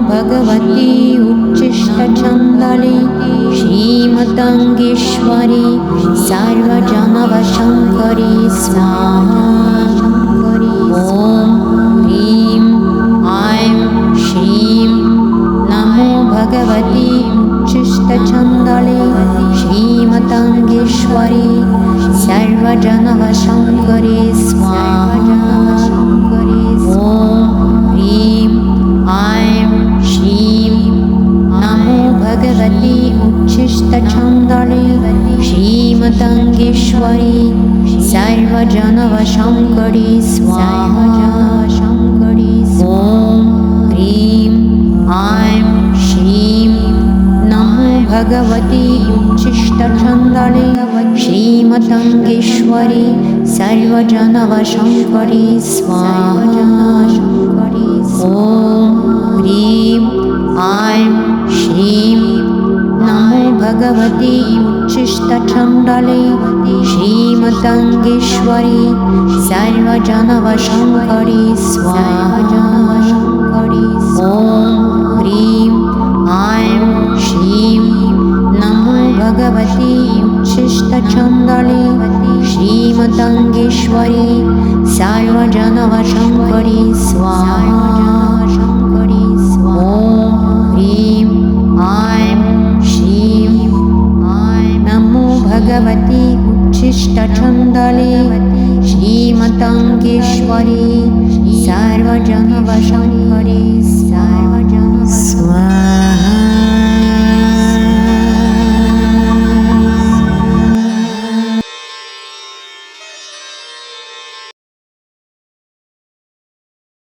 भगवती उच्चिष्टछन्दले श्रीमतङ्गेश्वरी सर्वजनवशङ्करी स्वाहा। ॐ ह्रीं ऐं श्रीं नमो भगवती उच्चिष्टछन्दले श्रीमतङ्गेश्वरी सर्वजनवशङ्करी स्वाहा। ॐ ह्रीं ऐं श्रीं नमो भगवती उच्चिष्टछन्दले श्रीमतङ्गेश्वरी सर्वजनवशङ्करी स्वाहा। ॐ ह्रीं ऐं श्रीं नमो भगवती उच्चिष्टछन्दले श्रीमतङ्गेश्वरी सर्वजनवशङ्करी स्वाहा। ॐ ह्रीं ऐं श्रीं नमो भगवती उच्चिष्टछन्दले श्रीमतङ्गेश्वरी सर्वजनवशङ्करी स्वाहा। ॐ ह्रीं ऐं श्रीं नमो भगवती उच्चिष्टछन्दले श्रीमतङ्गेश्वरी सर्वजनवशङ्करी स्वाहा। ॐ ह्रीं ऐं श्रीं नमो भगवती उच्चिष्टछन्दले श्रीमतङ्गेश्वरी सर्वजनवशङ्करी स्वाहा।